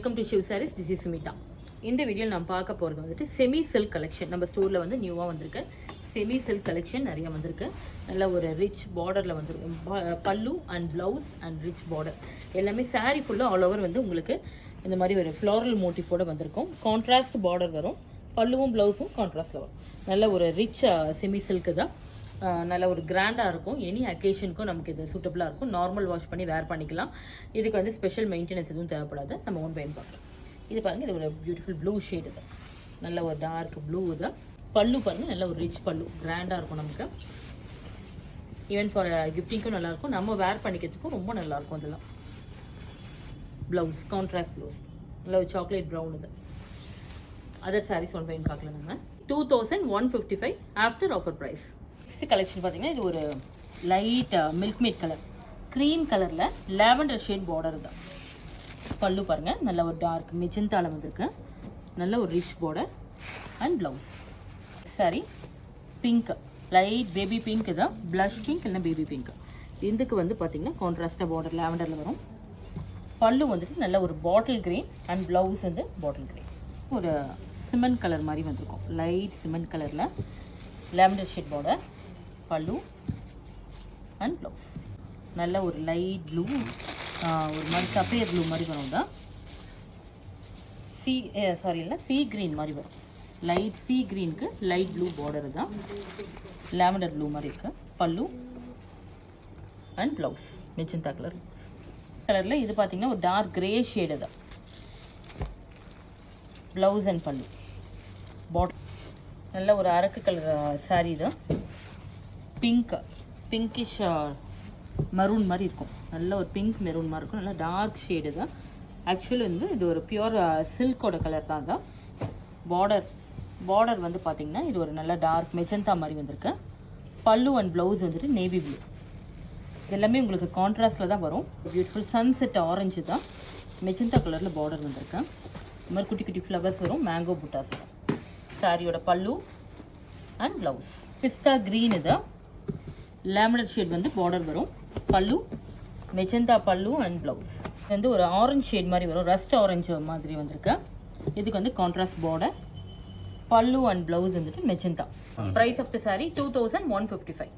Welcome to Shiv Sarees. This is Sumitha. இந்த வீடியோவில் நான் பார்க்க போகிறது வந்துட்டு செமி சில்க் கலெக்ஷன். நம்ம ஸ்டோரில் வந்து நியூவாக வந்திருக்கு செமி சில்க் கலெக்ஷன் நிறைய வந்திருக்கு. நல்ல ஒரு ரிச் பார்டரில் வந்துருக்கும். பல்லு and blouse and rich border எல்லாமே சாரீ ஃபுல்லாக ஆல் ஓவர் வந்து உங்களுக்கு இந்த மாதிரி ஒரு ஃப்ளோரல் மோட்டிஃபோட வந்திருக்கும். கான்ட்ராஸ்ட் பார்டர் வரும். பல்லுவும் ப்ளவுஸும் கான்ட்ராஸ்ட்டில் வரும். நல்ல ஒரு ரிச் செமி சில்க்கு தான். நல்ல ஒரு கிராண்டாக இருக்கும். எனி அக்கேஷனுக்கும் நமக்கு இது சூட்டபுளாக இருக்கும். நார்மல் வாஷ் பண்ணி வேர் பண்ணிக்கலாம். இதுக்கு வந்து ஸ்பெஷல் மெயின்டெனன்ஸ் எதுவும் தேவைப்படாது. நம்ம ஓன் பெயின் பார்க்கலாம். இது பாருங்கள், இது ஒரு பியூட்டிஃபுல் ப்ளூ ஷேட். இது நல்ல ஒரு டார்க் ப்ளூ. இது பல்லு பாருங்கள், நல்ல ஒரு ரிச் பல்லு, கிராண்டாக இருக்கும். நமக்கு ஈவன் ஃபார் கிஃப்டிங்க்கும் நல்லாயிருக்கும். நம்ம வேர் பண்ணிக்கிறதுக்கும் ரொம்ப நல்லாயிருக்கும். அதெல்லாம் ப்ளவுஸ் கான்ட்ராஸ்ட் ப்ளவுஸ், நல்ல ஒரு சாக்லேட் ப்ரௌன். இது அதர் சாரீஸ் ஒன் பெயின் பார்க்கலாம். நம்ம 2155 after offer price. Next collection பார்த்தீங்கன்னா, இது ஒரு light milk made colour, cream கலரில் லாவெண்டர் ஷேட் பார்டர் தான். பல்லு பாருங்கள், நல்ல ஒரு டார்க் மெஜந்தாவில் வந்திருக்கு. நல்ல ஒரு rich border and blouse. Sorry pink, light baby pink தான். ப்ளஷ் பிங்க் இல்லைனா பேபி பிங்க். இதுக்கு வந்து பார்த்திங்கன்னா கான்ட்ராஸ்டாக பார்டர் லாவெண்டரில் வரும். பல்லு வந்துட்டு நல்ல ஒரு பாட்டில் க்ரீன் அண்ட் ப்ளவுஸ் வந்து பாட்டில் க்ரீன். ஒரு சிமெண்ட் கலர் மாதிரி வந்திருக்கும். லைட் சிமெண்ட் கலரில் lavender shade border, pallu and blouse. நல்ல ஒரு லைட் ப்ளூ, ஒரு மாதிரி சஃபேர் ப்ளூ மாதிரி வரும். தான் சி க்ரீன் மாதிரி வரும். லைட் சி க்ரீனுக்கு லைட் ப்ளூ பார்டர் தான். லாவெண்டர் ப்ளூ மாதிரி இருக்குது. பல்லு அண்ட் ப்ளவுஸ் மெஜந்தா கலர் கலரில். இது பார்த்திங்கன்னா ஒரு டார்க் க்ரே ஷேடு தான். ப்ளவுஸ் அண்ட் பல்லு பாட். நல்ல ஒரு அரக்கு கலர் சாரீ தான். பிங்கிஷ் மெரூன் மாதிரி இருக்கும். நல்ல ஒரு பிங்க் மெரூன் மாதிரி இருக்கும். நல்லா டார்க் ஷேடு தான். ஆக்சுவலி வந்து இது ஒரு பியூர் சில்கோட கலர் தான். தான் பார்டர் வந்து பார்த்திங்கன்னா இது ஒரு நல்ல டார்க் மெஜந்தா மாதிரி வந்திருக்கு. பல்லு அண்ட் ப்ளவுஸ் வந்துட்டு நேவி ப்ளூ. எல்லாமே உங்களுக்கு கான்ட்ராஸ்டில் தான் வரும். பியூட்டிஃபுல் சன்செட் ஆரஞ்சு தான். மெஜந்தா கலரில் பார்டர் வந்திருக்கு. இந்த மாதிரி குட்டி குட்டி ஃப்ளவர்ஸ் வரும். மேங்கோ புட்டாஸ் வரும். சாரியோட பல்லு அண்ட் ப்ளவுஸ் பிஸ்தா க்ரீன். தான் லாவெண்டர் ஷேட் வந்து பார்டர் வரும். பல்லு மெஜந்தா பல்லு அண்ட் ப்ளவுஸ் வந்து ஒரு ஆரஞ்சு ஷேட் மாதிரி வரும். ரஸ்ட் ஆரஞ்சு மாதிரி வந்திருக்கு. இதுக்கு வந்து contrast border, pallu and blouse வந்துட்டு magenta. Price of the sari 2155.